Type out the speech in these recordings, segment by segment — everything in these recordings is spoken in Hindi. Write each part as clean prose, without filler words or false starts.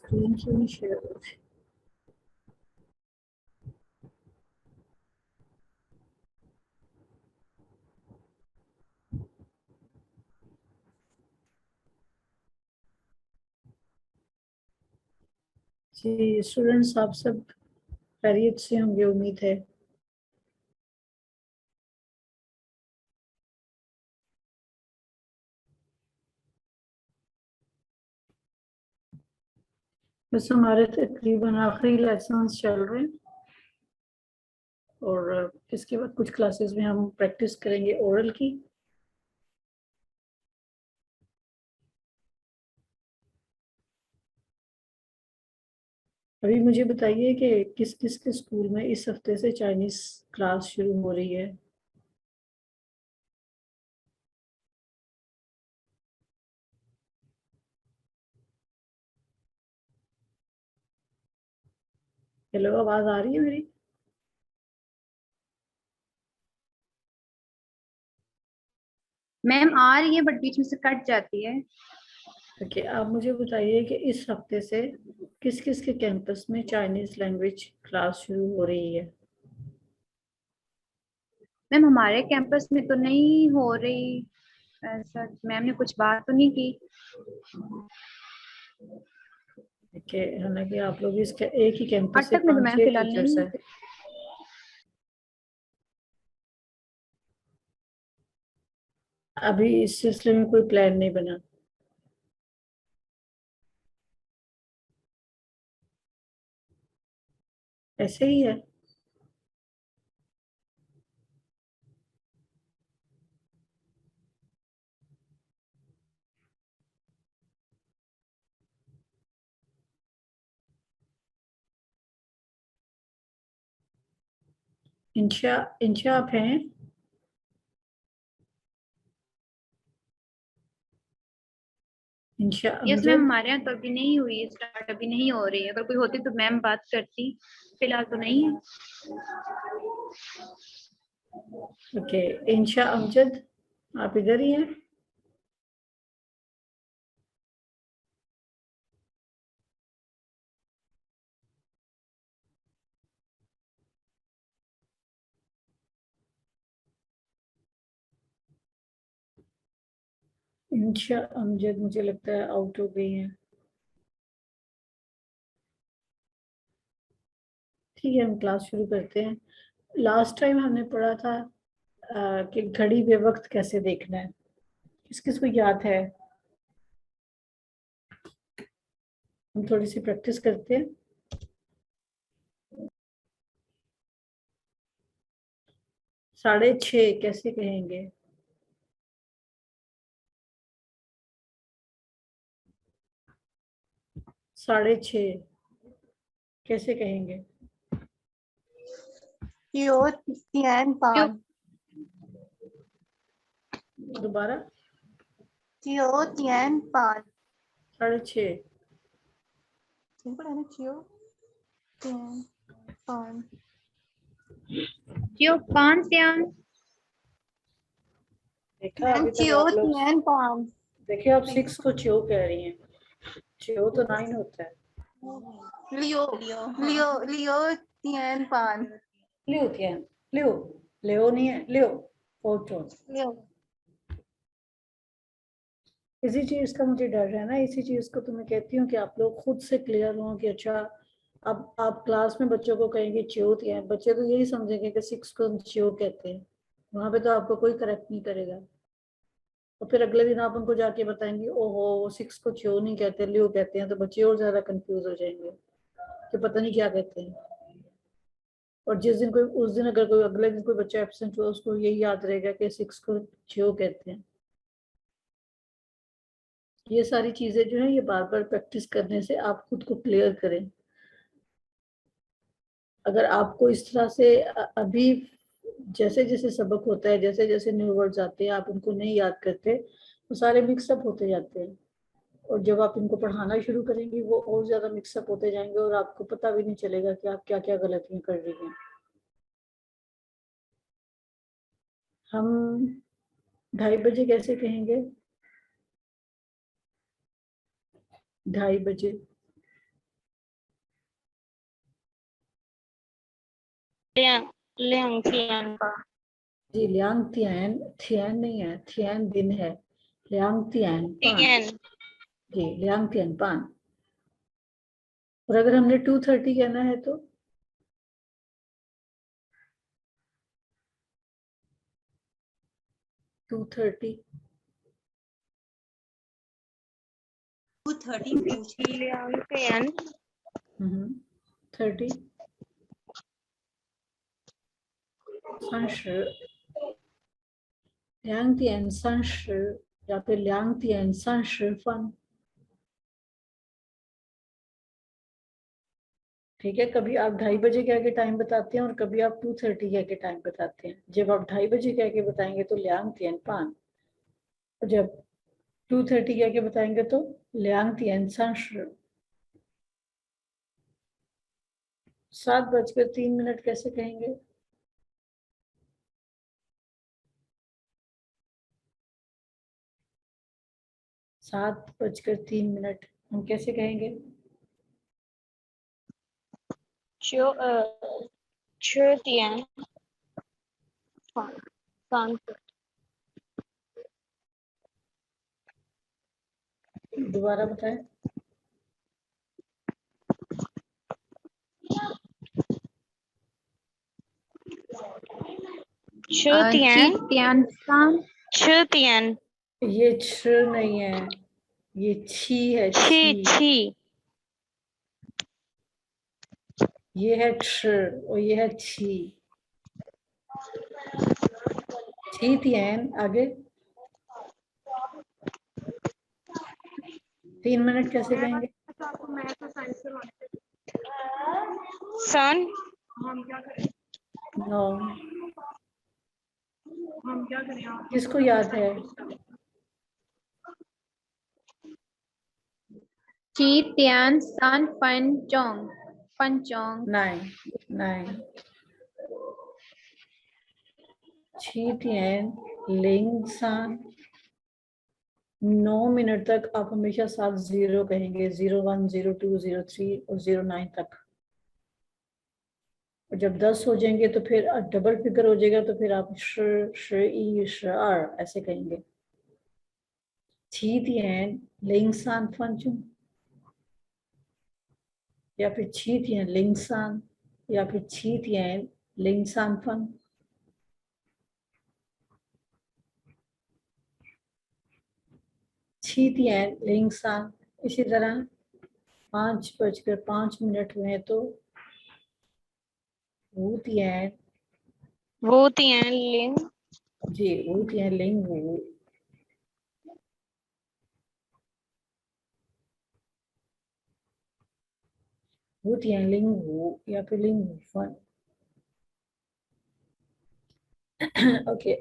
स्क्रीन क्यों नहीं शेयर हो रही? जी स्टूडेंट्स, आप सब खैरियत से होंगे, उम्मीद है। बस हमारे तकरीबन आखिरी लेसन्स चल रहे हैं और इसके बाद कुछ क्लासेस में हम प्रैक्टिस करेंगे ओरल की। अभी मुझे बताइए कि किस किस के स्कूल में इस हफ्ते से चाइनीज क्लास शुरू हो रही है। हेलो, आवाज आ रही है मेरी? मैम आ रही है बट बीच में से कट जाती है। ओके, आप मुझे बताइए कि इस हफ्ते से किस किस के कैंपस में चाइनीज लैंग्वेज क्लास शुरू हो रही है। मैम हमारे कैंपस में तो नहीं हो रही। ऐसा मैम ने कुछ बात तो नहीं की। ओके, हालांकि आप लोग इसके एक ही कैंपस से अटक में तो पांच मैम छह फिलहाल टीचर्स नहीं हैं। है। अभी इस सिलसिले में कोई प्लान नहीं बना। ऐसे ही है। इंशा, इंशा आप हैं? इंशा यस मैम, अमजद। हमारे यहाँ तो अभी नहीं हुई स्टार्ट, अभी नहीं हो रही है। अगर कोई होती तो मैम बात करती, फिलहाल तो नहीं है। ओके, इंशा अमजद, आप इधर ही हैं? इंशा अमजद मुझे लगता है आउट हो गई हैं। ठीक है, हम क्लास शुरू करते हैं। लास्ट टाइम हमने पढ़ा था कि घड़ी पे वक्त कैसे देखना है। किस किस को याद है? हम थोड़ी सी प्रैक्टिस करते हैं। 6:30 कैसे कहेंगे? 6:30 कैसे कहेंगे? Yo tian क्यों? pan. दोबारा। Yo tian pan. 6:30। Siempre era Yo tian pan. क्यों पान त्यान? देखा, अभी तक Yo आप लोग। tian pan. देखिए, आप 6 को च्यो कह रही हैं। च्यो तो 9 होता है। Leo tian pan. लियो थियन। लियो। लियो नहीं है, लियो। फोर्टून। Leo. इसी चीज का मुझे डर है ना, इसी चीज को तो मैं कहती हूँ कि आप लोग खुद से क्लियर हो कि अच्छा, अब आप क्लास में बच्चों को कहेंगे च्यो थियन, बच्चे तो यही समझेंगे कि 6 को हम च्यो कहते हैं। वहां पे तो आपको कोई करेक्ट नहीं करेगा। और फिर अगले दिन आप उनको जाके बताएंगे ओहो वो 6 को च्यो नहीं कहते, लियो कहते हैं, तो बच्चे और ज्यादा कंफ्यूज हो जाएंगे कि पता नहीं क्या कहते हैं। और जिस दिन कोई, उस दिन अगर कोई अगले दिन कोई बच्चा एब्सेंट हुआ, उसको यही याद रहेगा कि 6 को च्यो कहते हैं। ये सारी चीजें जो है, ये बार बार प्रैक्टिस करने से आप खुद को क्लियर करें। अगर आपको इस तरह से अभी जैसे जैसे सबक होता है, जैसे जैसे न्यू वर्ड्स आते हैं, आप उनको नहीं याद करते, वो सारे मिक्सअप होते जाते हैं। और जब आप इनको पढ़ाना शुरू करेंगे, वो और ज्यादा मिक्सअप होते जाएंगे और आपको पता भी नहीं चलेगा कि आप क्या क्या गलतियां कर रही हैं। हम 2:30 कैसे कहेंगे? 2:30। 两天吧。 जी ल्यांग तियान, थियान नहीं है, थियान दिन है, ल्यांग तियान पान। 天 जी ल्यांग तियान पान। और अगर हमने 2:30 कहना है तो 2:30 2:30 पूछ 两天 30 30 2:30 या फिर 2:30 ठीक है। कभी आप 2:30 बजे कह के टाइम बताते हैं और कभी आप 2:30 कह के टाइम बताते हैं। जब आप 2:30 बजे कह के बताएंगे तो 2:30 और जब 2:30 कह के बताएंगे तो 2:30 7:03 कैसे कहेंगे? 7:03 हम कैसे कहेंगे? 9点3分。 दोबारा बताएं। 6点 6点 ये छ नहीं है, ये छी है, 7 छी। 7 ये है छ और ये है छी। छी तियान आगे 3 मिनट कैसे कहेंगे? सन 9 किसको याद है? 9 9 छी तियान लिंग सान 9 मिनट तक आप हमेशा 7 0 कहेंगे, 01 02 03 और 09 तक। और जब 10 हो जाएंगे तो फिर डबल फिगर हो जाएगा तो फिर आप श ई श आर ऐसे कहेंगे। छी तियान लिंग सान फंचुम या फिर छी तियान लिंग सान या फिर छी तियान लिंग सान फन। छी तियान लिंग सान। इसी तरह 5:05 हुए तो वो तियान 5点0 जी वो तियान लिंग वो वो तियान लिंग वो या फिर लिंग वो फन। ओके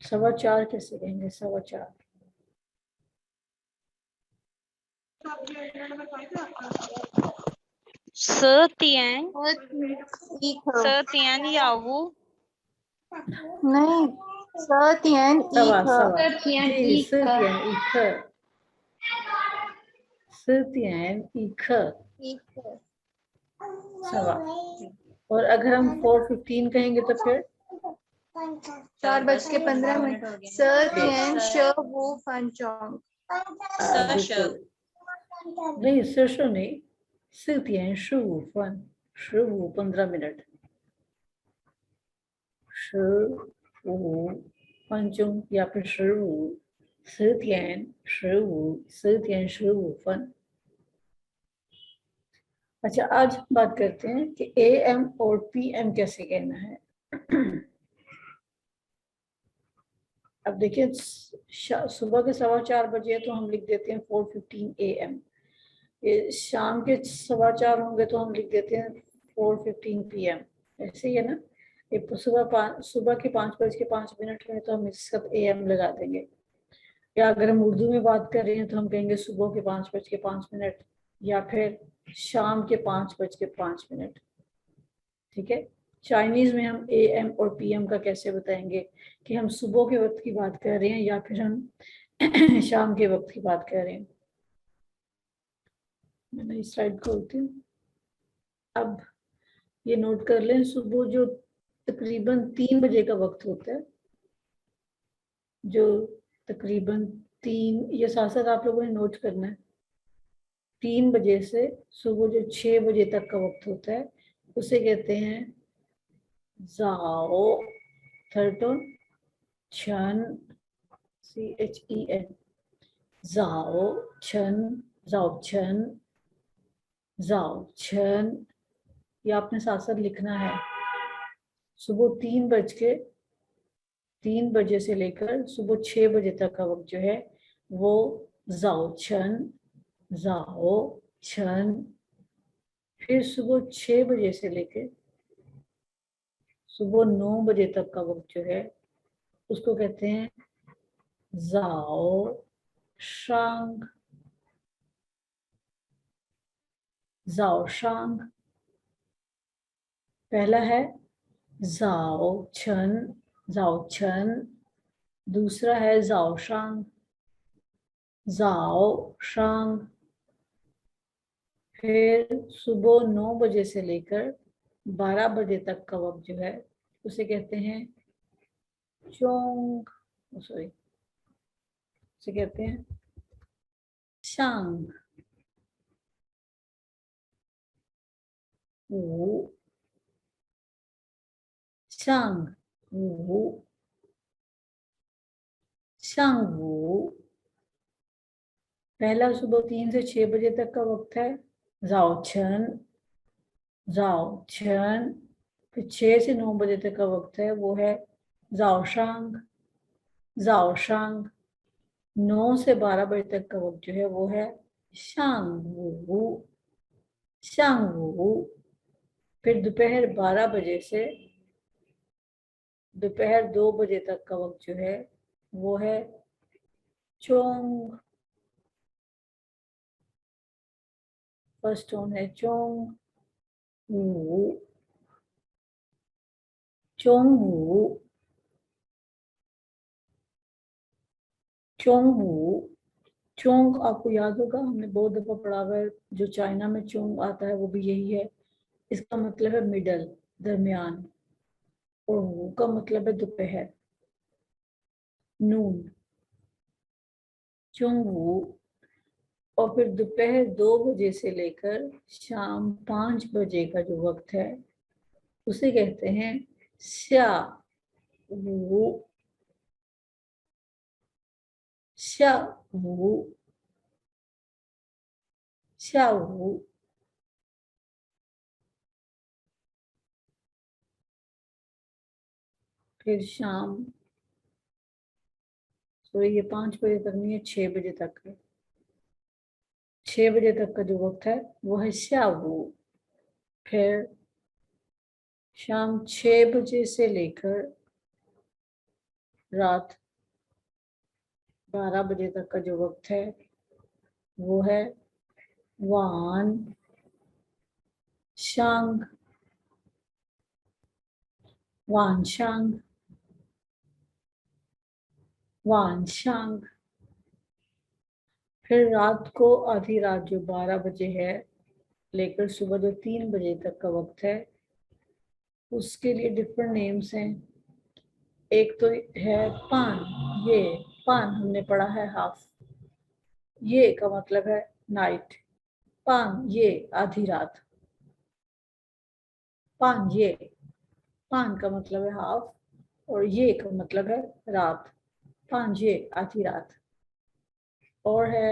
4:15 कैसे कहेंगे? 4:15 10点 ठीक 10点15 नहीं 7:00 सवा एक सवा जी 4:15 सवा। और अगर हम 4:15 कहेंगे तो फिर 4:15 7:00 शो फंचोंग बिल्कुल नहीं, सरसो नहीं, 4:15 15 15 15分钟या फिर 10:15 分। अच्छा आज हम बात करते हैं कि AM और PM कैसे कहना है। अब देखिए सुबह के 4:15 बजे तो हम लिख देते हैं 4:15 AM। ये शाम के 4:15 होंगे तो हम लिख देते हैं 4:15 PM। ऐसे ही है ना। ये सुबह के 5:05 में तो हम इसका AM लगा देंगे। या अगर हम उर्दू में बात कर रहे हैं तो हम कहेंगे सुबह के 5:05 या फिर शाम के 5:05। ठीक है। चाइनीज में हम AM और PM का कैसे बताएंगे कि हम सुबह के वक्त की बात कर रहे हैं या फिर हम शाम के वक्त की बात कर रहे हैं। मैं नई स्लाइड खोलती हूँ। अब ये नोट कर लें, सुबह जो तकरीबन 3 बजे का वक्त होता है, जो तकरीबन 3, ये साथ साथ आप लोगों ने नोट करना है, 3 बजे से सुबह जो 6 बजे तक का वक्त होता है उसे कहते हैं जाओ, थर्ड टोन, छन, CHEN, जाओ छन, जाओ छन, जाओ छन। ये आपने साथ साथ लिखना है। सुबह 3 बजे से लेकर सुबह 6 बजे तक का वक्त जो है वो जाओ छन, जाओ छन। फिर सुबह 6 बजे से लेकर सुबह 9 बजे तक का वक्त जो है उसको कहते हैं जाओ शांग, जाओ शांग। पहला है जाओ छन, जाओ छन। दूसरा है जाओ शांग, जाओ शांग। फिर सुबह 9 बजे से लेकर 12 बजे तक का वक्त जो है उसे कहते हैं चोंग, सॉरी, उसे कहते हैं शांग। वो शांग, वो शांग, वो। पहला सुबह 3 से 6 बजे तक का वक्त है जाओ छन, जाओ छन। फिर 6 से 9 बजे तक का वक्त है वो है जाओ शांग, जाओ शांग। 9 से 12 बजे तक का वक्त जो है वो है शांग वू, शांग वू। फिर दोपहर 12 बजे से दोपहर 2 बजे तक का वक्त जो है वो है चोंग। फर्स्ट टोन है चोंग वू, चोंग वू, चोंग वू। चोंग आपको याद होगा, हमने बहुत दफा पढ़ा हुआ है, जो चाइना में चोंग आता है वो भी यही है। इसका मतलब है मिडल, दरमियान। और वू का मतलब है दोपहर, नून, चोंग वू। और फिर दोपहर 2 बजे से लेकर शाम 5 बजे का जो वक्त है उसे कहते हैं शा वू, शा वू, शा वू। फिर शाम, तो ये 5 बजे तक नहीं है, 6 बजे तक है। 6 बजे तक का जो वक्त है वो है शा वू। फिर शाम 6 बजे से लेकर रात 12 बजे तक का जो वक्त है वो है वान शांग, वान शांग, वान शांग। फिर रात को आधी रात जो 12 बजे है लेकर सुबह जो 3 बजे तक का वक्त है उसके लिए डिफरेंट नेम्स हैं। एक तो है पान, ये पान हमने पढ़ा है हाफ, ये का मतलब है नाइट, पान ये आधी रात, पान ये, पान का मतलब है हाफ और ये का मतलब है रात, पान ये आधी रात। और है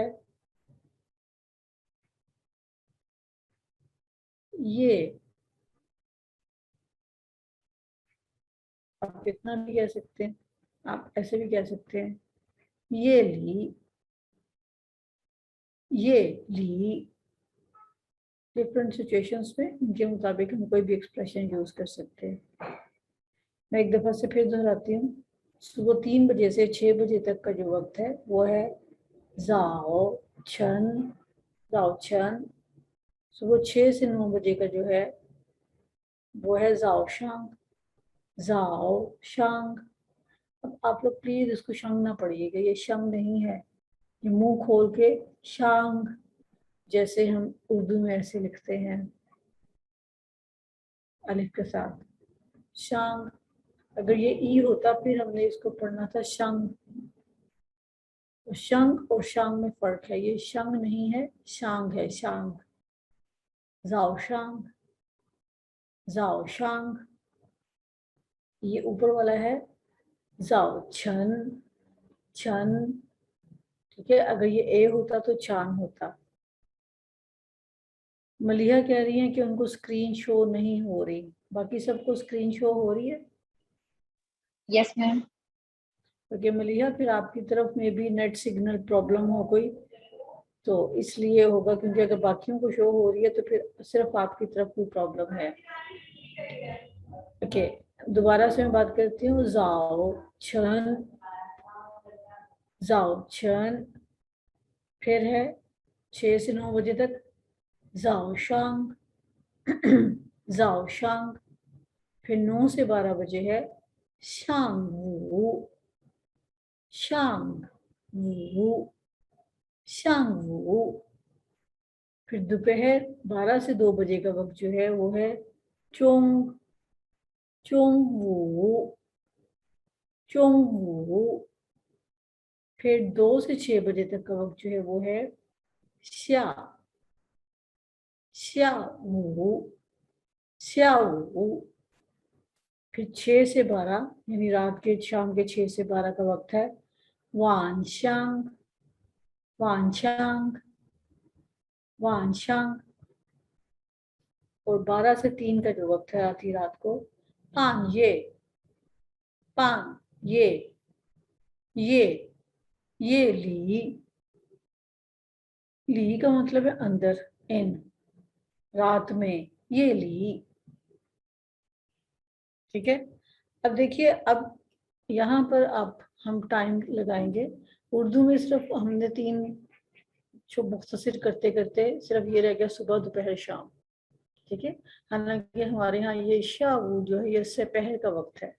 ये, आप कितना भी कह सकते हैं, आप ऐसे भी कह सकते हैं ये ली, ये ली। डिफरेंट सिचुएशंस में उनके मुताबिक हम कोई भी एक्सप्रेशन यूज कर सकते हैं। मैं एक दफा से फिर दोहराती हूँ। सुबह 3 बजे से 6 बजे तक का जो वक्त है वो है जाओ छन, जाओ छन। सुबह 6 से 9 बजे का जो है वो है जाओ शांग, जाओ शांग। अब आप लोग प्लीज इसको शंग ना पढ़िएगा, ये शंग नहीं है, ये मुंह खोल के शांग, जैसे हम उर्दू में ऐसे लिखते हैं। अलिफ के साथ। शांग, अगर ये ई होता फिर हमने इसको पढ़ना था शंग। तो शंग और शांग में फर्क है, ये शंग नहीं है, शांग है, शांग। जाओ शांग, जाओ शांग। ये ऊपर वाला है जाओ छन, छन। ठीक है, अगर ये ए होता तो चान होता। मलिहा कह रही है कि उनको स्क्रीन शो नहीं हो रही, बाकी सबको स्क्रीन शो हो रही है? Yes ma'am. क्योंकि मलिहा फिर आपकी तरफ में भी नेट सिग्नल प्रॉब्लम हो कोई, तो इसलिए होगा, क्योंकि अगर बाकियों को शो हो रही है तो फिर सिर्फ आपकी तरफ कोई प्रॉब्लम है। ओके, दोबारा से मैं बात करती हूँ। जाओ छन, जाओ छन। फिर है 6 से 9 बजे तक जाओ शांग, जाओ शांग। फिर 9 से 12 बजे है शांग वू, शांग वू, शांग वू। फिर दोपहर 12 से 2 बजे का वक्त जो है वो है चोंग, चोंग वू, चोंग वू। फिर 2 से 6 बजे तक का वक्त जो है वो है श्या, श्या वू, श्या वू। फिर 6 से 12 यानी रात के शाम के 6 से 12 का वक्त है वानशांग, वानशांग, वानशांग। और 12 से 3 का जो वक्त है आधी रात को पान ये, पान ये, ये ली, ली का मतलब है अंदर, इन, रात में, ये ली। ठीक है, अब देखिए, अब यहाँ पर आप हम टाइम लगाएंगे। उर्दू में सिर्फ हमने 3 जो मुख्तसर करते करते सिर्फ ये रह गया सुबह दोपहर शाम। ठीक है, हालांकि हमारे यहाँ ये शाऊ जो है ये सपहर का वक्त है।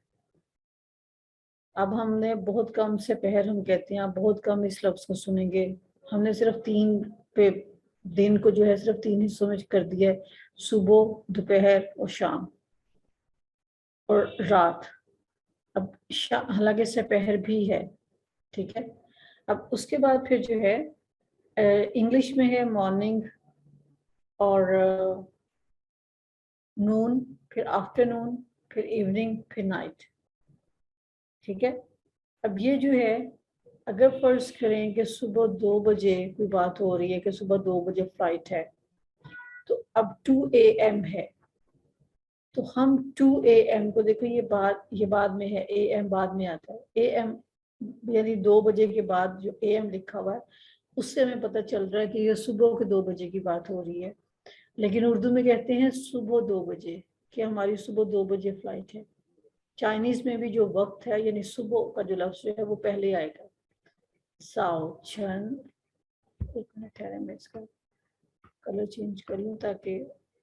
अब हमने बहुत कम सपहर हम कहते हैं, आप बहुत कम इस लफ्ज को सुनेंगे। हमने सिर्फ 3 पे दिन को जो है सिर्फ 3 हिस्सों में कर दिया है, सुबह, दोपहर और शाम और रात। अब हालांकि सपहर भी है। ठीक है, अब उसके बाद फिर जो है इंग्लिश में है मॉर्निंग और नून, फिर आफ्टरनून, फिर इवनिंग, फिर नाइट। ठीक है, अब ये जो है अगर फर्ज करें कि सुबह 2 बजे कोई बात हो रही है कि सुबह 2 बजे फ्लाइट है, तो अब 2 AM है, तो हम 2 AM को देखो, ये बाद में है, AM बाद में आता है। AM यानी 2 बजे के बाद जो AM लिखा हुआ है उससे हमें पता चल रहा है कि ये सुबह के 2 बजे की बात हो रही है। लेकिन उर्दू में कहते हैं सुबह 2 बजे, कि हमारी सुबह 2 बजे फ्लाइट है। चाइनीज में भी जो वक्त है यानी सुबह का जो लफ्ज है वो पहले आएगा। साओ छन, एक मिनट ठहरे, मैं इसका कलर चेंज कर लूँ ताकि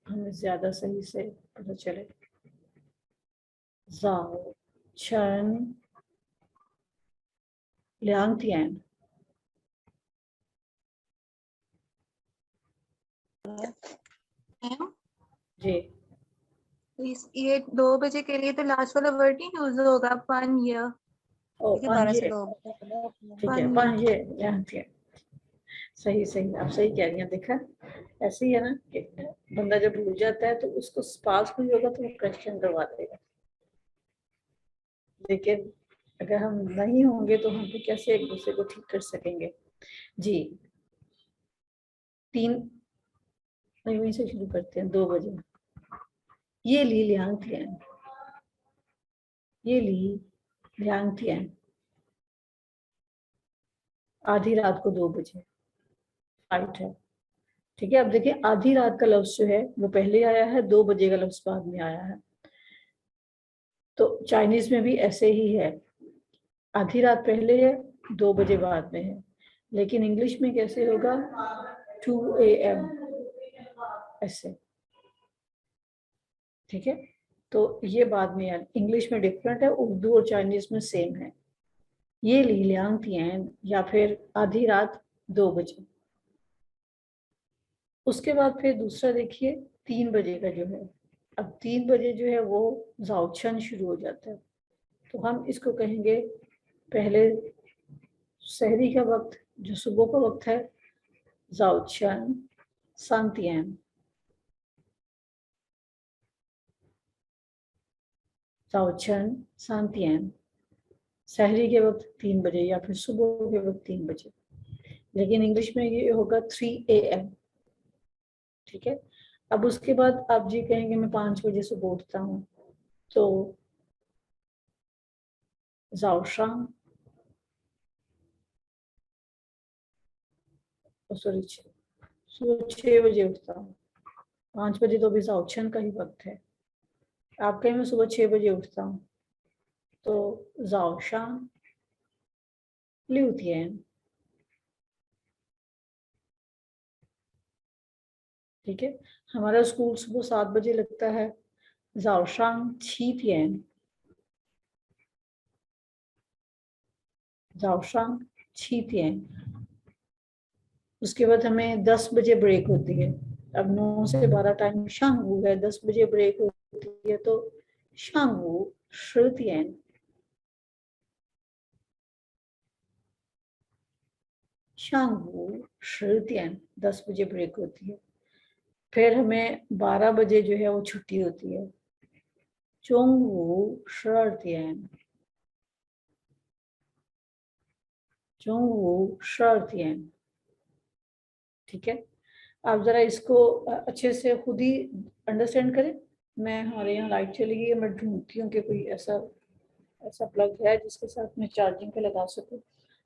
हमें ज्यादा सही से पता चले। जाओ छन लियांग तियान। मैम, जी, ये 2 बजे के लिए तो लास्ट वाला वर्ड ही यूज होगा, 1 ईयर। ओ ठीक है, 12 से पांजे, 2 ठीक है, 1 पांजे लियांग तियान। सही सही, आप सही कह रही हैं। देखा, ऐसे ही है ना कि बंदा जब भूल जाता है तो उसको पास कोई होगा तो वो क्वेश्चन करवा देगा, लेकिन अगर हम नहीं होंगे तो हम भी कैसे एक दूसरे को ठीक कर सकेंगे। जी, 3 नहीं, वहीं से शुरू करते हैं। 2 बजे ये ली लियांग तियान, ये ली लियांग तियान। आधी रात को 2 बजे फ्लाइट है। ठीक है, अब देखिए आधी रात का लफ्ज जो है वो पहले आया है, 2 बजे का लफ्ज बाद में आया है। तो चाइनीज में भी ऐसे ही है, आधी रात पहले है, 2 बजे बाद में है। लेकिन इंग्लिश में कैसे होगा? 2 AM ऐसे। ठीक है, तो ये बाद में है, इंग्लिश में डिफरेंट है, उर्दू और चाइनीज में सेम है। ये ली लियांग तियान या फिर आधी रात 2 बजे। उसके बाद फिर दूसरा देखिए 3 बजे का जो है अब 3 बजे जो है वो जाओछन शुरू हो जाता है, तो हम इसको कहेंगे पहले सहरी का वक्त जो सुबह का वक्त है जाओछन सांतियन, जाओछन सांतियन, सहरी के वक्त 3 बजे या फिर सुबह के वक्त 3 बजे, लेकिन इंग्लिश में ये होगा 3 AM। ठीक है, अब उसके बाद आप जी कहेंगे मैं 5 बजे सुबह उठता हूँ, तो जाओशांग सॉरी सुबह 6 बजे उठता हूँ, 5 बजे तो अभी जाओछन का ही वक्त है। आप कहें मैं सुबह 6 बजे उठता हूँ, तो जाओशांग ल्यूतियन। ठीक है, हमारा स्कूल सुबह 7 बजे लगता है, जाओशांग छीतियन, जाओशांग छीतियन। उसके बाद हमें 10 बजे ब्रेक होती है। अब 9 से 12 टाइम शांगू है, 10 बजे ब्रेक होती है, तो शांगू श्रुतियन, शांगू श्रुतियन, 10 बजे ब्रेक होती है। फिर हमें 12 बजे जो है वो छुट्टी होती है, चोंगू श्रुतियन, चोंगू श्रुतियन। ठीक है, आप जरा इसको अच्छे से खुद ही अंडरस्टैंड करें। मैं हमारे यहाँ लाइट चली गई है, मैं ढूंढती हूँ कि कोई ऐसा ऐसा प्लग है जिसके साथ मैं चार्जिंग पे लगा सकूं।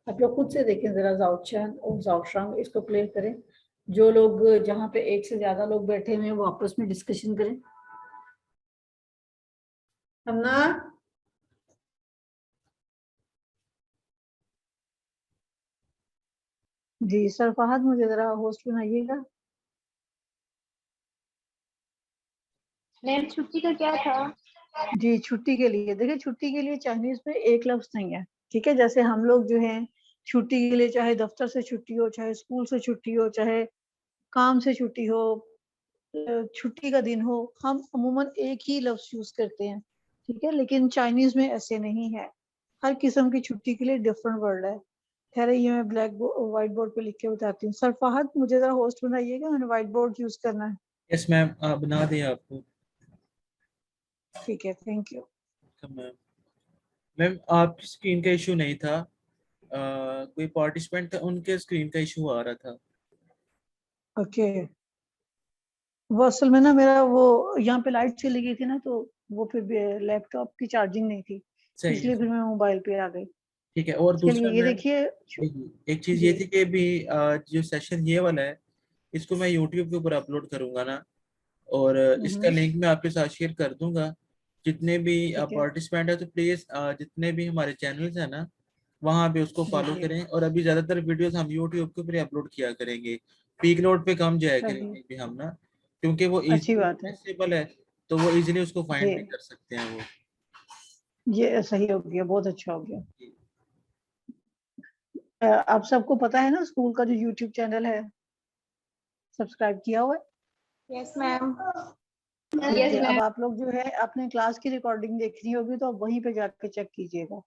आप लोग खुद से देखें जरा, जाओचन और जाओशांग इसको प्ले करें। जो लोग जहाँ पे एक से ज्यादा लोग बैठे हुए हैं वो आपस में डिस्कशन करें। हमना जी सर फहद, मुझे जरा होस्ट बनाइएगा। मैम छुट्टी का क्या था? जी छुट्टी के लिए देखिए, छुट्टी के लिए चाइनीज में एक लफ्ज नहीं है। ठीक है, जैसे हम लोग जो है छुट्टी के लिए चाहे दफ्तर से छुट्टी हो, चाहे स्कूल से छुट्टी हो, चाहे काम से छुट्टी हो, छुट्टी का दिन हो, हम अमूमन एक ही लफ्ज यूज करते हैं। ठीक है, लेकिन चाइनीज में ऐसे नहीं है, हर किस्म की छुट्टी के लिए डिफरेंट वर्ड है। खैर ये मैं ब्लैक बोर्ड व्हाइट बोर्ड पे लिख के बताती हूँ। सर फहद मुझे जरा होस्ट बनाइएगा, मैंने व्हाइट बोर्ड यूज करना है। यस मैम, बना दें आपको। ठीक है, थैंक यू। मैम मैम आपकी स्क्रीन का इशू नहीं था, कोई पार्टिसिपेंट था उनके स्क्रीन का इशू आ रहा था। ओके, वो असल में ना मेरा वो यहाँ पे लाइट चली गई थी ना, तो वो फिर लैपटॉप की चार्जिंग नहीं थी, सही है, इसलिए फिर मैं मोबाइल पे आ गई। ठीक है। और चलिए दूसरा ये मैम, देखिए। एक चीज़ ये जी थी कि भी जो सेशन ये वाला है इसको मैं यूट्यूब के ऊपर अपलोड करूंगा ना, और इसका लिंक मैं आपके साथ शेयर कर दूंगा। जितने भी ठीक है। पार्टिसिपेंट है तो प्लीज जितने भी हमारे चैनल्स हैं ना वहाँ पे उसको जी फॉलो जी, करें। और अभी ज्यादातर वीडियोस हम यूट्यूब के ऊपर अपलोड किया करेंगे, पीक लोड पे कम जाया चलिए करेंगे भी हम ना, क्योंकि वो अच्छी इजीली बात है। एक्सेसिबल है, तो वो इजीली उसको जी फाइंड भी कर सकते हैं वो। ये सही हो गया, बहुत अच्छा हो गया। आप सबको पता है ना स्कूल का जो यूट्यूब चैनल है, सब्सक्राइब किया हुआ है? Yes ma'am. यस जी, अब मैम। आप लोग जो है अपने क्लास की रिकॉर्डिंग देखनी होगी तो आप वहीं पे जाके चेक कीजिएगा।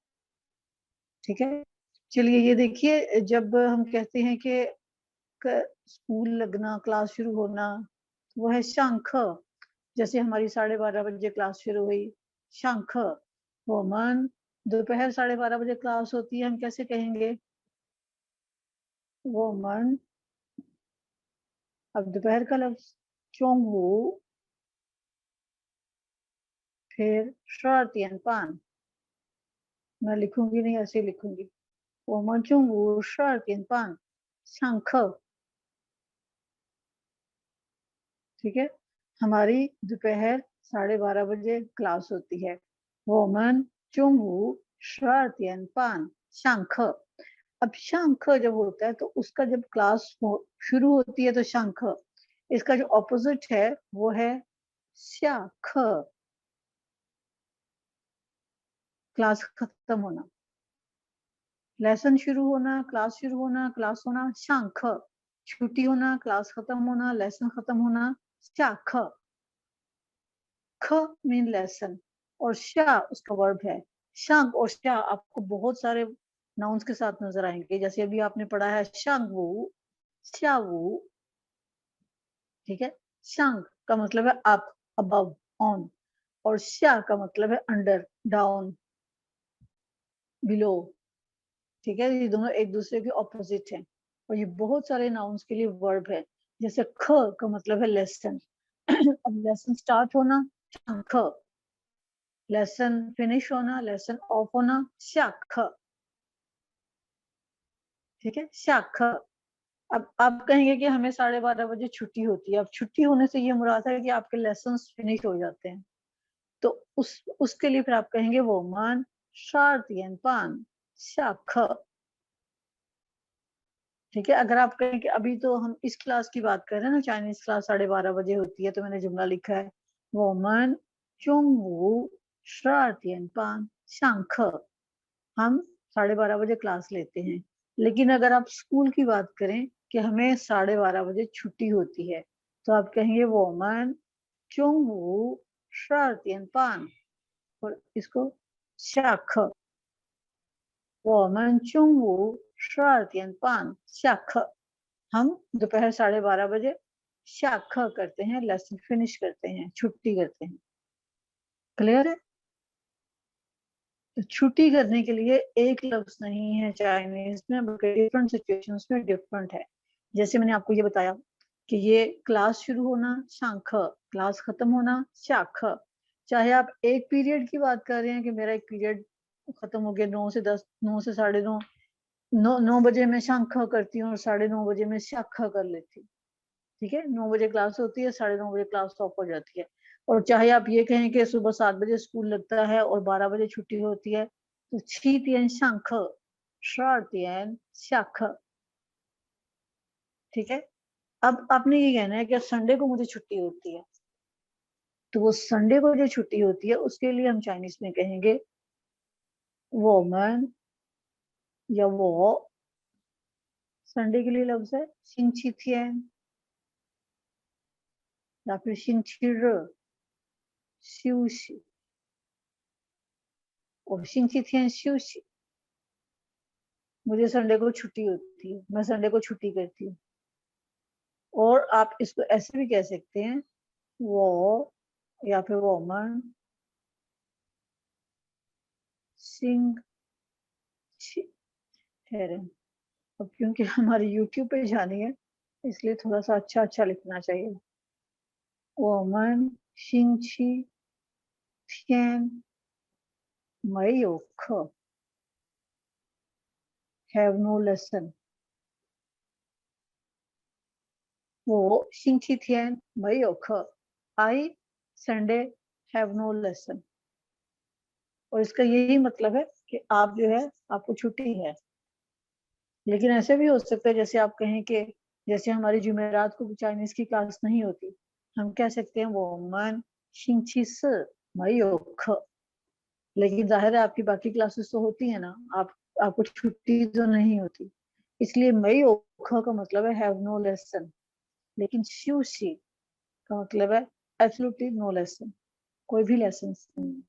ठीक है, चलिए ये देखिए, जब हम कहते हैं कि स्कूल लगना, क्लास शुरू होना, वो है शंख। जैसे हमारी 12:30 बजे क्लास शुरू हुई, शंख। वो मन दोपहर 12:30 बजे क्लास होती है, हम कैसे कहेंगे? वो मन। अब दोपहर का लफ्ज चोंगू, फिर शर्तियन पान। मैं लिखूंगी नहीं, ऐसे लिखूंगी। वो मन चोंगू शर्तियन पान शंख। ठीक है, हमारी दोपहर 12:30 बजे क्लास होती है। वो मन चोंगू शर्तियन पान शंख। अब शंख जब होता है तो उसका जब क्लास शुरू होती है तो शंख, इसका जो ऑपोजिट है वो है शाख, क्लास खत्म होना, लेसन शुरू होना, क्लास शुरू होना, क्लास होना शंख, छुट्टी होना, क्लास खत्म होना, लेसन खत्म होना शाख। ख मीन लेसन और शा उसका वर्ब है। शंग और शा आपको बहुत सारे नाउन्स के साथ नजर आएंगे, जैसे अभी आपने पढ़ा है शंग वो, शा वो, ठीक है। शंग का मतलब है अप, अबव, ऑन, और शा का मतलब है अंडर, डाउन, बिलो, ठीक है। ये दोनों एक दूसरे के ऑपोजिट हैं और ये बहुत सारे नाउन्स के लिए वर्ब है। जैसे ख का मतलब है लेसन, अब लेसन स्टार्ट होना ख, लेसन फिनिश होना, लेसन ऑफ होना शाख, ठीक है, शाख। अब आप कहेंगे कि हमें 12:30 बजे छुट्टी होती है। अब छुट्टी होने से ये मुराद है कि आपके लेसन फिनिश हो जाते हैं, तो उसके लिए फिर आप कहेंगे वो मान शार्तियन पान शाख, ठीक है। अगर आप कहें कि अभी तो हम इस क्लास की बात कर रहे हैं ना, चाइनीज क्लास 12:30 बजे होती है, तो मैंने जुमला लिखा है वो मन चुंग वू शार्तियन पान शांख, हम 12:30 बजे क्लास लेते हैं। लेकिन अगर आप स्कूल की बात करें कि हमें 12:30 बजे छुट्टी होती है, तो आप कहेंगे वो मन चुंग वू शार्तियन पान, और इसको शाख, वो मन चुंग वू शार्तियन पान शाख, हम दोपहर 12:30 बजे शाख करते हैं, लेसन फिनिश करते हैं, छुट्टी करते हैं। क्लियर है? तो छुट्टी करने के लिए एक लफ्ज नहीं है चाइनीज में, बल्कि डिफरेंट सिचुएशंस में डिफरेंट है। जैसे मैंने आपको ये बताया कि ये क्लास शुरू होना शांख, क्लास खत्म होना शाख। चाहे आप एक पीरियड की बात कर रहे हैं कि मेरा एक पीरियड खत्म हो गया 9 से 10, 9 से 9:30, 9 बजे मैं शांख करती हूँ और 9:30 बजे मैं शाख कर लेती हूँ, ठीक है। 9 बजे क्लास होती है, 9:30 बजे क्लास ऑफ हो जाती है। और चाहे आप ये कहें कि सुबह 7 बजे स्कूल लगता है और 12 बजे छुट्टी होती है, तो 7点上课 12点下课, ठीक है। अब आपने ये कहना है कि संडे को मुझे छुट्टी होती है, तो वो संडे को जो छुट्टी होती है उसके लिए हम चाइनीज में कहेंगे वो मन, या वो संडे के लिए लफ्ज है शिंचिथियन, या फिर शिंचिर, शिवशी, और शिंचिथियन शिवशी, मुझे संडे को छुट्टी होती है, मैं संडे को छुट्टी करती हूँ। और आप इसको ऐसे भी कह सकते हैं वो, या फिर वोमन सिंग, ठहरे, अब क्योंकि हमारी यूट्यूब पे जानी है इसलिए थोड़ा सा अच्छा अच्छा लिखना चाहिए। वोमन शिंग छी थियन मई ख, हैव नो लेसन, वो शिंग छी थियन मई ख, आई संडे हैव नो लेसन। और इसका यही मतलब है कि आप जो है आपको छुट्टी है। लेकिन ऐसे भी हो सकता है जैसे आप कहें कि जैसे हमारी जुमेरात को चाइनीज की क्लास नहीं होती, हम कह सकते हैं वो मन शिंचिस मयोख, लेकिन जाहिर है आपकी बाकी क्लासेस तो होती है ना, आपको छुट्टी तो नहीं होती, इसलिए मयोख का मतलब है हैव नो लेसन। लेकिन श्यूशी का मतलब है एब्सोल्युटली नो लेसन, कोई भी लेसन नहीं।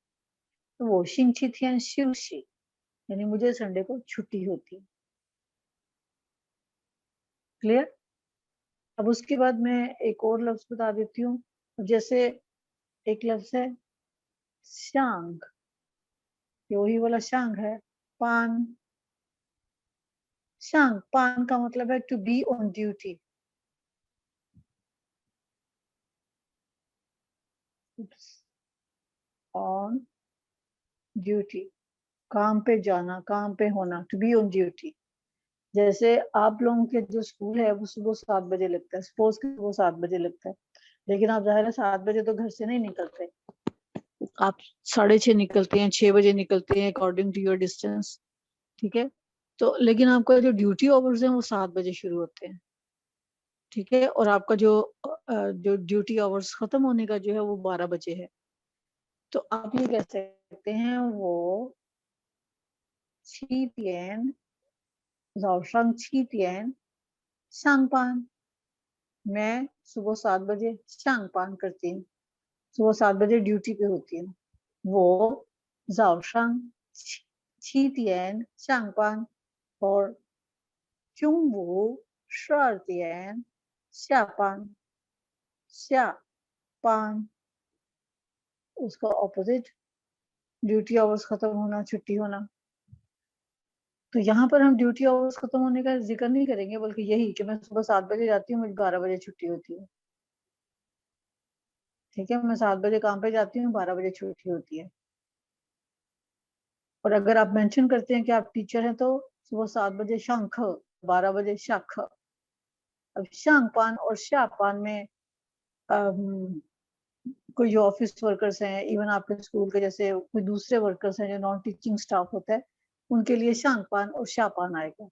तो वो शिंचिथियन श्यूशी यानी मुझे संडे को छुट्टी होती है। क्लियर? अब उसके बाद मैं एक और लफ्ज बता देती हूँ। जैसे एक लफ्ज है शांग, वही वाला शांग है पान। शांग पान का मतलब है to be on duty, on duty, काम पे जाना, काम पे होना, टू बी ऑन ड्यूटी। जैसे आप लोगों के जो स्कूल है वो सुबह 7 बजे लगता है, सपोज कि वो 7 बजे लगता है, लेकिन आप जाहिर है 7 बजे तो घर से नहीं निकलते, आप 6:30 निकलते हैं, 6 बजे निकलते हैं अकॉर्डिंग टू योर डिस्टेंस, ठीक है। तो लेकिन आपका जो ड्यूटी आवर्स है वो 7 बजे शुरू होते हैं, ठीक है। और आपका जो ड्यूटी आवर्स खत्म होने का जो है वो 12 बजे है। तो आप ये कह सकते हैं वो 7点早上7点上班, मैं सुबह 7 बजे शांग पान करती हूँ। सुबह 7 बजे ड्यूटी पे होती है। वो 早上7点上班 और 中午12点下班。下班उसका ऑपोजिट ड्यूटी आवर्स खत्म होना, छुट्टी होना। तो यहाँ पर हम ड्यूटी आवर्स खत्म होने का जिक्र नहीं करेंगे, बल्कि यही कि मैं सुबह 7 बजे जाती हूँ, मुझे 12 बजे छुट्टी होती है। ठीक है, मैं 7 बजे काम पे जाती हूँ, 12 बजे छुट्टी होती है। और अगर आप मेंशन करते हैं कि आप टीचर हैं तो सुबह 7 बजे शंख, 12 बजे शख। अब शांगपान और शापान में कोई जो ऑफिस वर्कर्स हैं, इवन आपके स्कूल के जैसे कोई दूसरे वर्कर्स हैं जो नॉन टीचिंग स्टाफ होता है, उनके लिए शांगपान और शापान आएगा,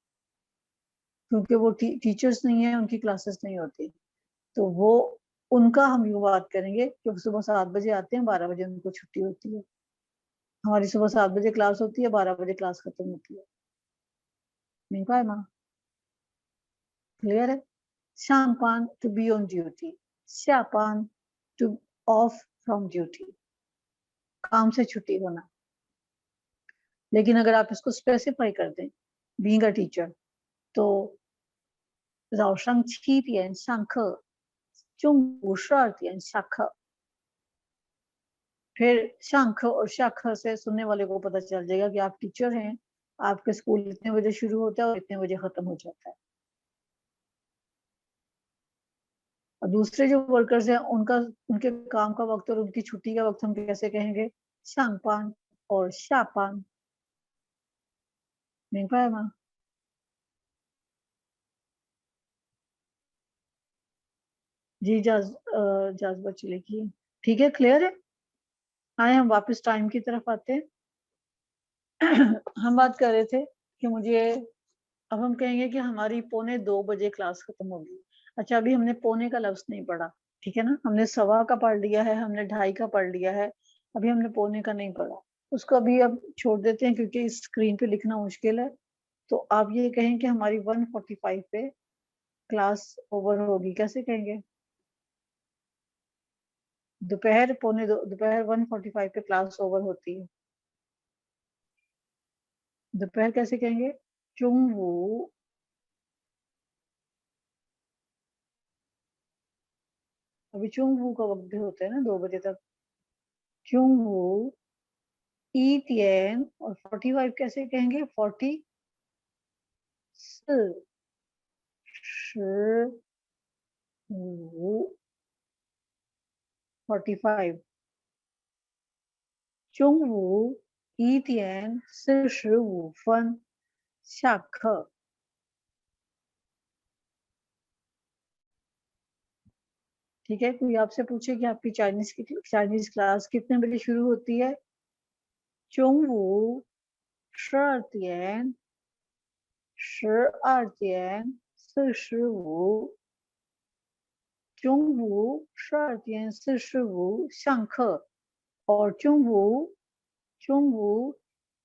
क्योंकि वो टीचर्स नहीं है, उनकी क्लासेस नहीं होती। तो वो उनका हम ये बात करेंगे कि सुबह 7 बजे आते हैं, 12 बजे उनको छुट्टी होती है। हमारी सुबह 7 बजे क्लास होती है, 12 बजे क्लास खत्म होती है। नहीं पाए माँ? क्लियर है? शांगपान टू बी ऑन ड्यूटी, शापान टू ऑफ फ्रॉम ड्यूटी, काम से छुट्टी होना। लेकिन अगर आप इसको स्पेसिफाई कर दें बीइंग अ टीचर, तो 早上7点上课，中午12点下课। फिर शांख और शाख से सुनने वाले को पता चल जाएगा कि आप टीचर हैं, आपके स्कूल इतने बजे शुरू होता है और इतने बजे खत्म हो जाता है। और दूसरे जो वर्कर्स हैं उनके काम का वक्त और उनकी छुट्टी का वक्त हम कैसे कहेंगे? शांगपान और शापान। नहीं पाया माँ? जी जाज बच्ची लिखिए। ठीक है, क्लियर है? आए हम वापस टाइम की तरफ आते हैं। हम बात कर रहे थे कि मुझे, अब हम कहेंगे कि हमारी 1:45 क्लास खत्म होगी। अच्छा, अभी हमने पौने का लफ्ज नहीं पढ़ा, ठीक है ना? हमने सवा का पढ़ लिया है, हमने 2:30 का पढ़ लिया है, अभी हमने पौने का नहीं पढ़ा। उसको अभी अब छोड़ देते हैं क्योंकि इस स्क्रीन पे लिखना मुश्किल है। तो आप ये कहें कि हमारी 1:45 पे क्लास ओवर होगी। कैसे कहेंगे? दोपहर 1:45 दोपहर 1:45 पे क्लास ओवर होती है। दोपहर कैसे कहेंगे? चुंगवू। अभी चुंगवू का वक्त भी होता है ना 2 बजे तक। चुंगवू 1点 और 45 कैसे कहेंगे? 40 45 中午1:45下课。ठीक है, कोई आपसे पूछे कि आपकी चाइनीज क्लास कितने बजे शुरू होती है? 中午12:45中午12:45上课 और 中午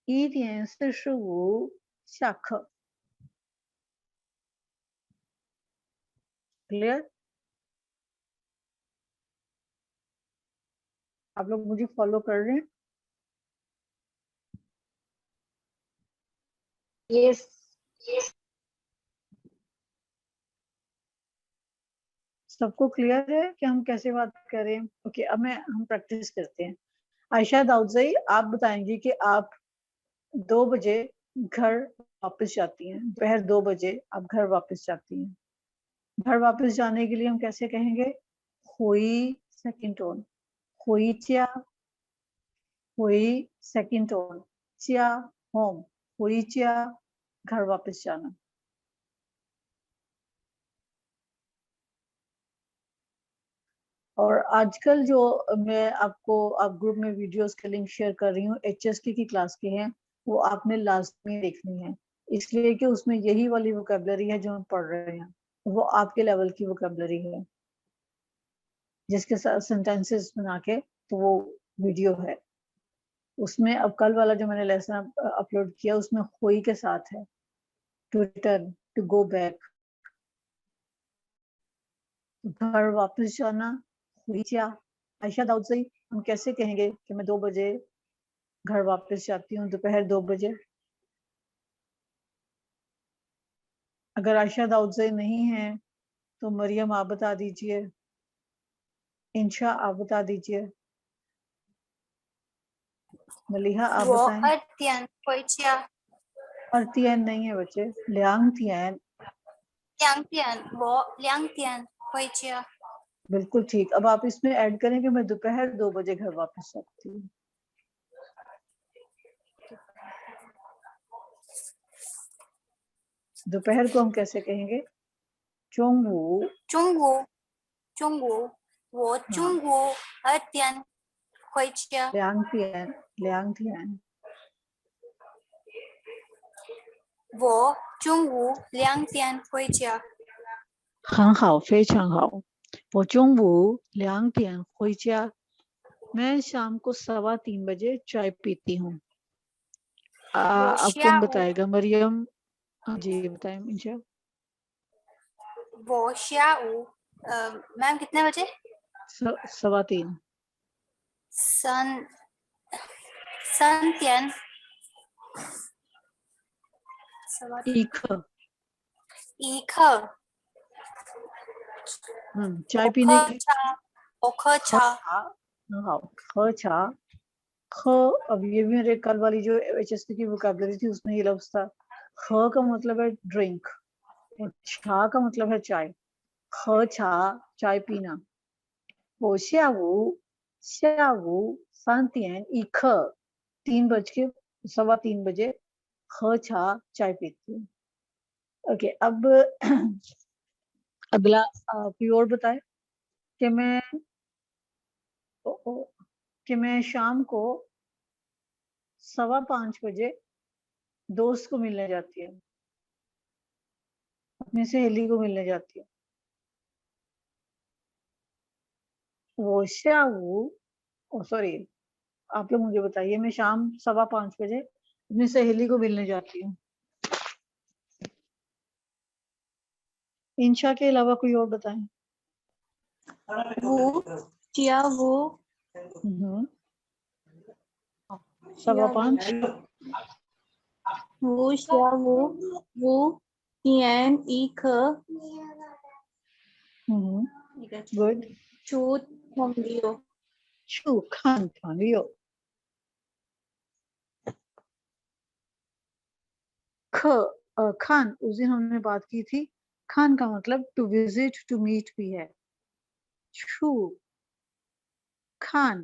1:45下课। क्लियर? आप लोग मुझे फॉलो कर रहे हैं? यस। सबको क्लियर है कि हम कैसे बात करें? ओके, अब हम प्रैक्टिस करते हैं। आयशा दाऊदज़ई, आप बताएंगे कि आप 2 बजे घर वापस जाती हैं, दोपहर 2 बजे आप घर वापस जाती हैं। घर वापस जाने के लिए हम कैसे कहेंगे? हुई सेकंड टोन, हुई चिया, हुई सेकंड टोन, चिया होम, हुई चिया घर वापस जाना। और आजकल जो मैं आप ग्रुप में वीडियोस के लिंक शेयर कर रही हूँ, HSK की क्लास के हैं, वो आपने लाजमी देखनी है, इसलिए कि उसमें यही वाली वोकैबुलरी है जो हम पढ़ रहे हैं, वो आपके लेवल की वोकैबुलरी है, जिसके साथ सेंटेंसेस बना के, तो वो वीडियो है। उसमें अब कल वाला जो मैंने लेसन अपलोड किया उसमें हुई के साथ है, to return, to go back, घर वापस जाना, हुई क्या, आयशा दाऊदज़ई हम कैसे कहेंगे कि मैं 2 बजे घर वापस जाती हूँ, दोपहर 2 बजे? अगर आयशा दाऊदज़ई नहीं है तो मरियम आप बता दीजिए, इंशा आप बता दीजिए, मलिहा आप बताएं। 我2点回家， अर्तियन नहीं है बच्चे, लियांग तियन। 2点，我2点回家。 बिल्कुल ठीक। अब आप इसमें ऐड करें कि मैं दोपहर 2 बजे घर वापस आती हूँ। दोपहर को हम कैसे कहेंगे? चोंगवू। 中午，我中午2点回家。 लियांग तियन, लियांग तियन। 我中午2点回家。很好，非常好。我中午2点回家。मैं शाम को 3:15 बजे चाय पीती हूँ। अब कौन 下午 बताएगा? मरियम। हाँ जी बताएं इंशा। 我下午मैम कितने बजे? 3:15। 3点。一刻。 चाय पीने की। 我喝茶。 हाँ, ख छा। ख, अब ये भी मेरे कल वाली जो HSC की वोकैबुलरी थी उसमें ये लफ्ज था। ख का मतलब है ड्रिंक और छा का मतलब है चाय। ख छा चाय पीना। वो श्यावू 3点一刻 3:15 बजे ख छा चाय पीती हूँ। ओके, अब अगला कोई और बताए कि मैं शाम को 5:15 बजे दोस्त को मिलने जाती हूँ, अपनी सहेली को मिलने जाती हूँ। वो श्यावू सॉरी, आप लोग मुझे बताइए, मैं शाम 5:15 बजे अपनी सहेली को मिलने जाती हूँ। इंशा के अलावा कोई और बताएं। वो क्या वो 5:15 वो क्या वो 点一刻 गुड। 出朋友 去看朋友。खान, उस दिन हमने बात की थी, खान का मतलब टू विजिट, टू मीट भी है। छू खान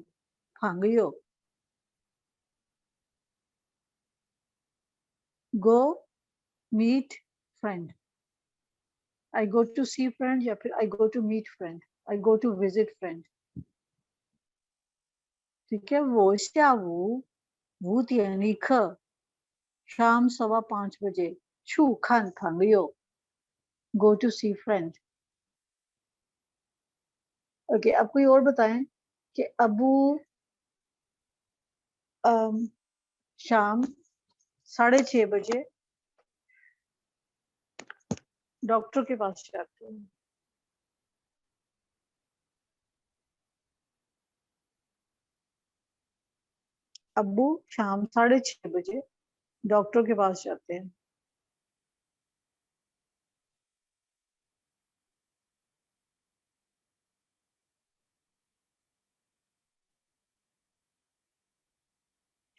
भांगयो, go meet friend. I go to see friend या फिर I go to meet friend, I go to visit friend. ठीक है। वो श्यावू वू तियानी ख शाम 5:15 बजे छू खान भांगयो, go to see friend. Okay, अब कोई और बताएं कि अबू शाम 6:30 बजे डॉक्टर के पास जाते हैं। अब्बू शाम 6:30 बजे डॉक्टर के पास जाते हैं।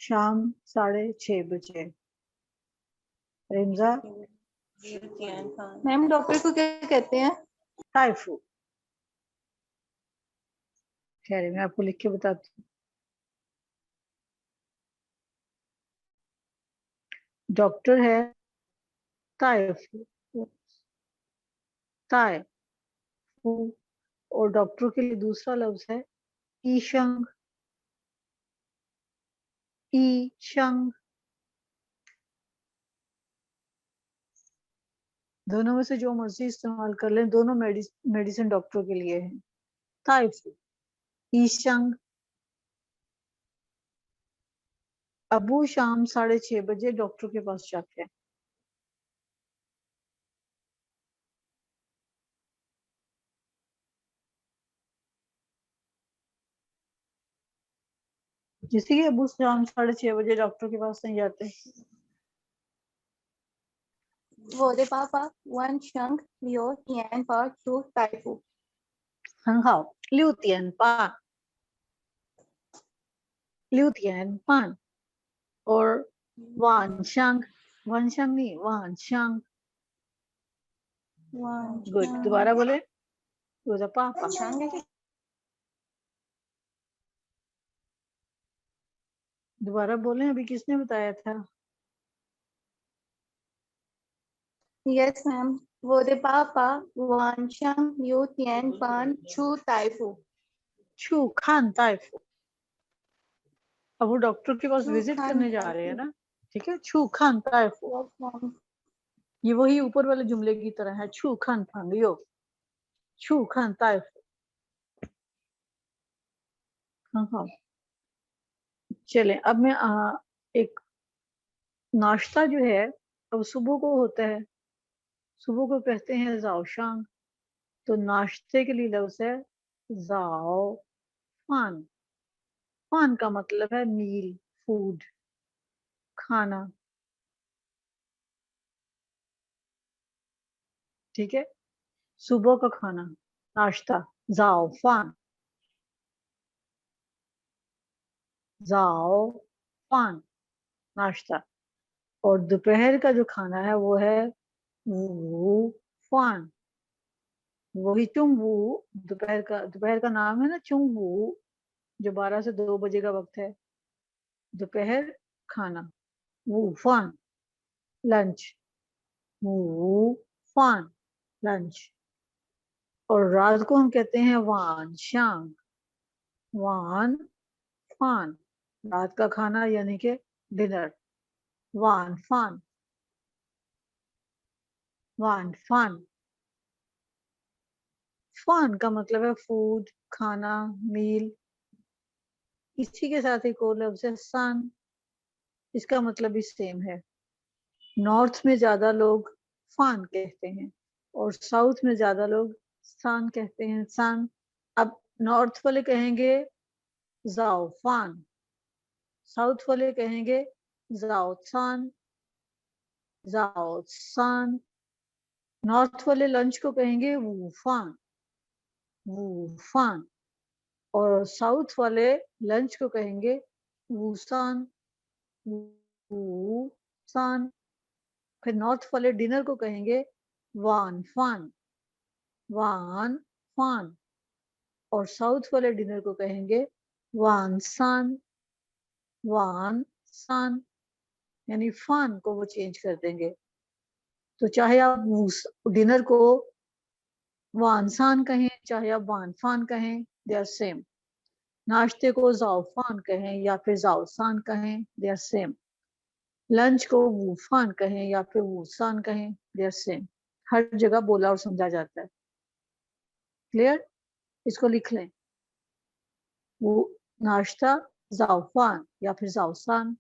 शाम 6:30 बजे। रिमजा। मैम डॉक्टर को क्या कहते हैं? टाइफू। खैर, मैं आपको लिख के बताती हूँ। डॉक्टर है ताइफू, ताइफू, और डॉक्टर के लिए दूसरा लफ्ज है ईशंग, ईशंग। दोनों में से जो मर्जी इस्तेमाल कर लें, दोनों मेडिसिन डॉक्टर के लिए है। ताइफू, ईशंग। अबू शाम 6:30 बजे डॉक्टर के पास जाते हैं। जिससे कि अबू शाम 6:30 बजे डॉक्टर के पास नहीं जाते। 我的爸爸晚上6点半去大夫。很好，6:30，6:30 और 晚上नहीं 晚上 गुड। दोबारा बोले, वो द पापा। दोबारा बोले, अभी किसने बताया था? Yes, ma'am. 我的爸爸晚上6点半去大夫。छू खान ताइफू। अब वो डॉक्टर के पास छू विजिट खान करने जा रहे हैं ना, ठीक है। छू खान ताइफू, Yes, ma'am. ये वही ऊपर वाले जुमले की तरह है। छू खान फांगियो, छू खान ताइफू। हाँ, चले अब मैं एक नाश्ता जो है अब सुबह को होता है, सुबह को कहते हैं जाओशांग। तो नाश्ते के लिए लफ्ज है जाओ फान। फान का मतलब है मील, फूड, खाना, ठीक है। सुबह का खाना, नाश्ता, जाओ फान, जाओ फान नाश्ता। और दोपहर का जो खाना है वो है वू फान। वही चुंग वू, दोपहर का नाम है ना चुंग वू, जो 12 से 2 बजे का वक्त है। दोपहर खाना वू फान, लंच वू फान, लंच। और रात को हम कहते हैं वान शांग, वान फान, रात का खाना यानी कि डिनर, वान फान, वान फान। फान का मतलब है फूड, खाना, मील। इसी के साथ एक और लफ्ज है सन, इसका मतलब भी सेम है। नॉर्थ में ज्यादा लोग फान कहते हैं और साउथ में ज्यादा लोग सान कहते हैं, सान। अब नॉर्थ वाले कहेंगे जाओ फान, साउथ वाले कहेंगे जाओ सान, जाओ सान। नॉर्थ वाले लंच को कहेंगे वू फान, वू फान। और साउथ वाले लंच को कहेंगे वूसान, वूसान। फिर नॉर्थ वाले डिनर को कहेंगे वान फान, वान फान। और साउथ वाले डिनर को कहेंगे वान सान, वान सान। यानी फान को वो चेंज कर देंगे। तो चाहे आप डिनर को वान सान कहें, चाहे आप वान फान कहें, दे आर सेम। नाश्ते को जाओफान कहें या फिर जाओसान कहें, दे आर सेम। लंच को वूफान कहें या फिर वूसान कहें, दे आर सेम। हर जगह बोला और समझा जाता है। क्लियर? इसको लिख लें। वो नाश्ता जाओफान या फिर जाओसान,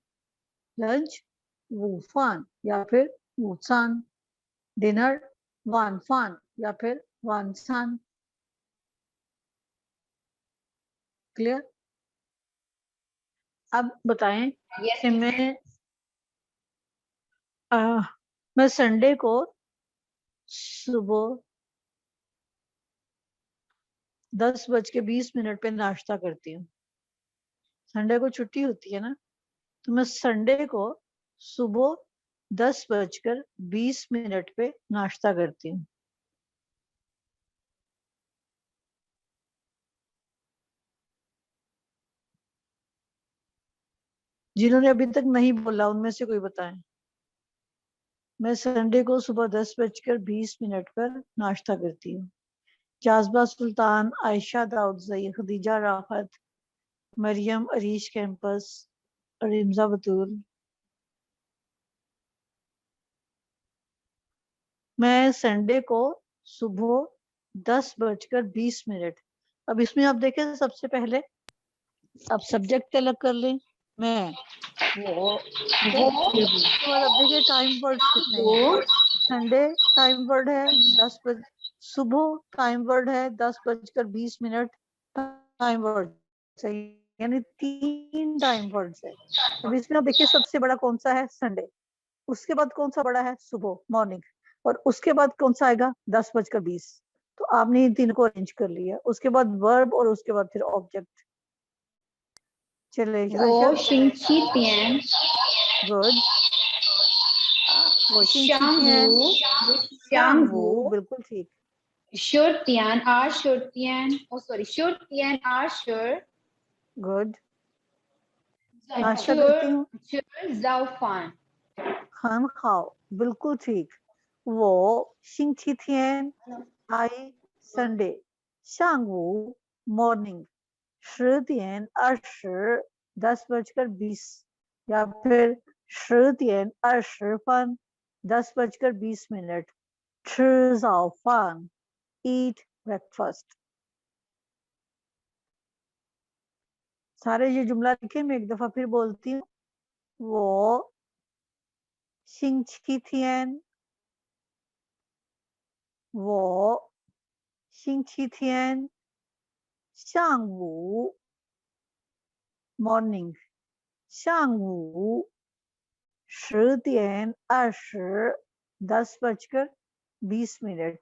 लंच वूफान या फिर वूसान, डिनर वानफान या फिर वानसान। क्लियर? अब बताएं कि मैं संडे को सुबह 10:20 पे नाश्ता करती हूँ। संडे को छुट्टी होती है ना, तो मैं संडे को सुबह 10:20 पे नाश्ता करती हूँ। जिन्होंने अभी तक नहीं बोला उनमें से कोई बताएं। मैं संडे को सुबह 10:20 पर नाश्ता करती हूँ। जाज़बा सुल्तान, आयशा दाऊदज़ई, खदीजा राहत, मरियम अरीश कैंपस, रिमजा बतूल। मैं संडे को सुबह 10:20। अब इसमें आप देखें, सबसे पहले अब सब्जेक्ट अलग कर लें। मैं वो उसके बाद अब देखिए टाइम वर्ड्स कितने हैं। संडे टाइम वर्ड है 10 बजे, सुबह टाइम वर्ड है 10:20 टाइम वर्ड सही यानी 3 टाइम वर्ड्स है। अब इसमें आप देखिए सबसे बड़ा कौन सा है, संडे, उसके बाद कौन सा बड़ा है, सुबह, मॉर्निंग, और उसके बाद कौन सा आएगा, 10:20। तो आपने इन तीन को अरेंज कर लिया, उसके बाद वर्ब और उसके बाद फिर ऑब्जेक्ट। चले वो शिंची तियान, गुड, वो शांगवू, शांगवू, बिल्कुल ठीक, शोरतियान, आर शोरतियान, ओ सॉरी, शोरतियान आर शोर, गुड, नाश्ता करती हूँ, चुर जाओफान, खान खाओ, बिल्कुल ठीक, वो शिंचिथियन आई संडे, शांगवू मॉर्निंग, 10:20 या फिर 10:20 10:20 吃早饭 eat breakfast। सारे ये जुमला लिखे, मैं एक दफा फिर बोलती हूँ, वो星期天，我星期天上午 morning 上午10:20 10:20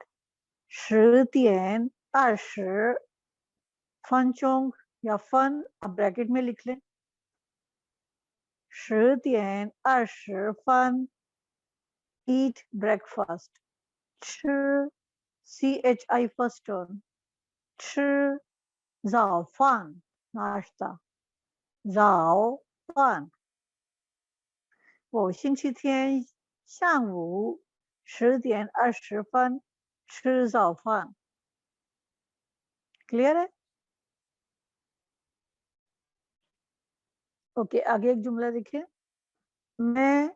10:20 फन चोंग या फन आप ब्रैकेट में लिख लें, 10:20 fun eat breakfast 吃 CHI first turn 吃早饭 नाश्ता 早饭我星期天上午10:20吃早饭 क्लियर है? ओके, आगे एक जुमला देखिए, मैं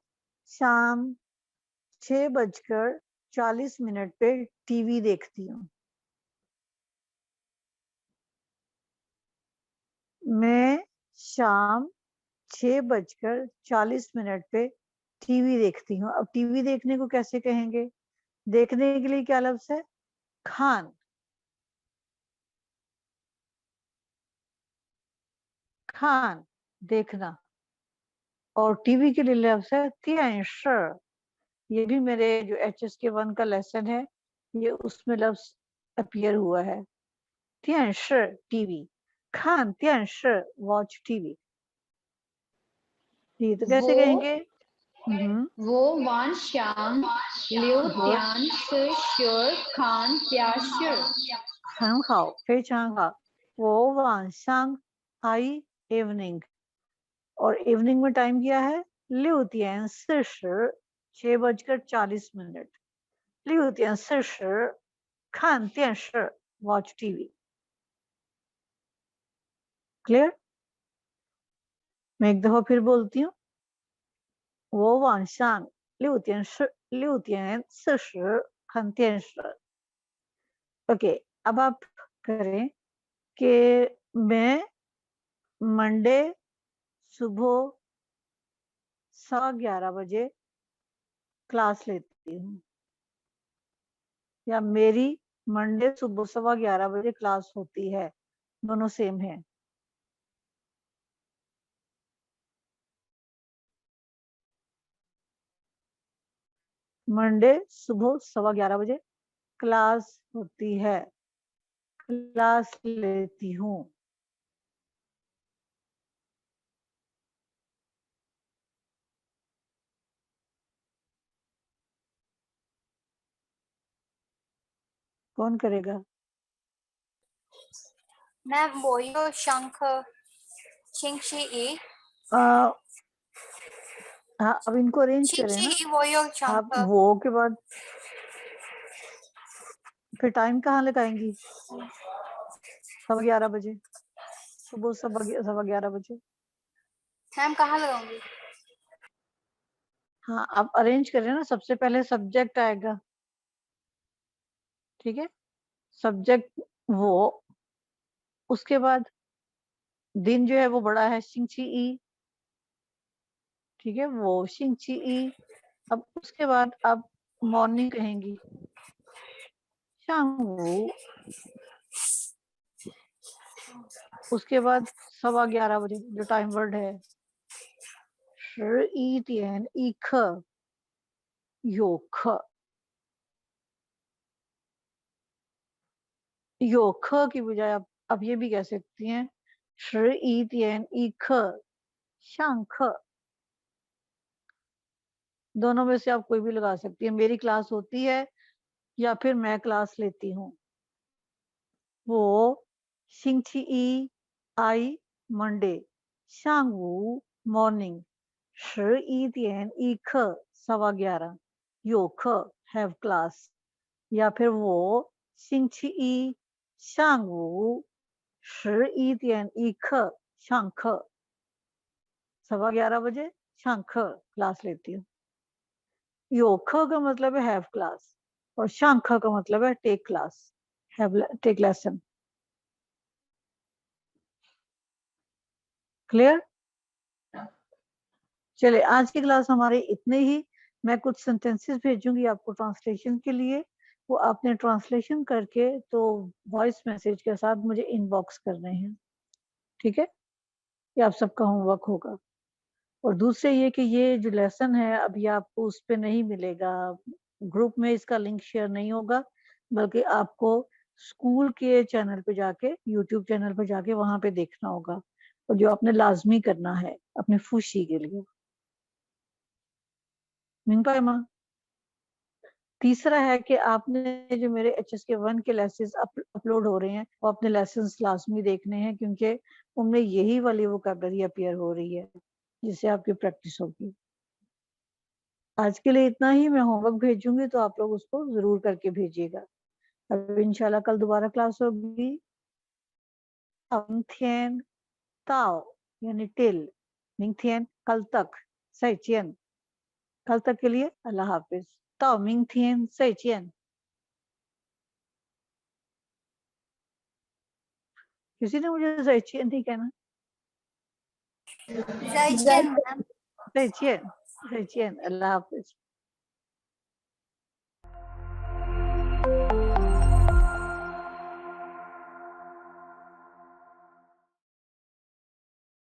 शाम 6:40 पे टीवी देखती हूँ, मैं शाम 6:40 पे टीवी देखती हूँ। अब टीवी देखने को कैसे कहेंगे, देखने के लिए क्या लफ्ज है, खान, खान देखना, और टीवी के लिए लफ्ज है तियानशर। ये भी मेरे जो HSK1 का लेसन है, ये उसमें लफ्ज अपीयर हुआ है, तियानशर टीवी, खान तियानशर वॉच टीवी। जी, तो कैसे कहेंगे, वो वान शांग लियो त्यान से श्योर खान त्याशर, 很好，非常好。我晚上 आई इवनिंग, और इवनिंग में टाइम क्या है, 6:40 6:40 6:40看电视 watch TV। क्लियर? मैं एक दफा फिर बोलती हूँ, वो 晚上6:40看电视। ओके, अब आप करें कि मैं मंडे सुबह 11:15 क्लास लेती हूँ, या मेरी मंडे सुबह 11:15 क्लास होती है, दोनों सेम है। मंडे सुबह 11:15 क्लास होती है, क्लास लेती हूँ। कौन करेगा? मैम वो यो शंख शिंक्षी ई हाँ, अब इनको अरेंज करें ना, शिंक्षी ई वो यो आप शंख वो के बाद फिर टाइम कहाँ लगाएंगी, 11:15 सुबह 11:15। मैम कहाँ लगाऊंगी? हाँ, आप अरेंज करें ना, सबसे पहले सब्जेक्ट आएगा, ठीक है, सब्जेक्ट वो, उसके बाद दिन जो है वो बड़ा है शिंची ई, ठीक है, वो शिंची ई। अब उसके बाद आप मॉर्निंग कहेंगी, शांगू उसके बाद 11:15 बजे जो टाइम वर्ड है 11:一有课 有课 की बजाय आप ये भी कह सकती हैं 11:一上课 दोनों में से आप कोई भी लगा सकती है। मेरी क्लास होती है या फिर मैं क्लास लेती हूँ। वो 星期一 I Monday 上午 morning 11:一 11:15有课 have class या फिर वो 星期一上午11:一上课 11:15 बजे 上课 क्लास लेती हूँ। 有课 का मतलब है हैव क्लास और 上课 का मतलब है take class have take lesson. Clear? चलिए आज की क्लास हमारे इतने ही। मैं कुछ सेंटेंसेस भेजूंगी आपको ट्रांसलेशन के लिए, वो आपने ट्रांसलेशन करके तो वॉइस मैसेज के साथ मुझे इनबॉक्स करने हैं, ठीक है? ये आप सबका होमवर्क होगा। और दूसरे ये कि ये जो लेसन है अभी आपको उस पे नहीं मिलेगा, ग्रुप में इसका लिंक शेयर नहीं होगा, बल्कि आपको स्कूल के चैनल पे जाके, यूट्यूब चैनल पे जाके वहां पे देखना होगा, और जो आपने लाजमी करना है अपनी खुशी के लिए। मिंग पाए माँ? तीसरा है कि आपने जो मेरे HSK1 के लेसन अपलोड हो रहे हैं वो अपने लेसन लाजमी देखने हैं, क्योंकि उनमें यही वाली वोकैबुलरी अपीयर हो रही है जिससे आपकी प्रैक्टिस होगी। आज के लिए इतना ही। मैं होमवर्क भेजूंगी तो आप लोग उसको जरूर करके भेजिएगा। अब इंशाल्लाह कल दोबारा क्लास होगी। 明天到 यानी टिल, 明天 कल तक, 再见 कल तक के लिए अल्लाह हाफिज, 到明天再见। किसी ने मुझे 再见 नहीं कहना? 再见 मैम। 再见 अल्लाह हाफिज।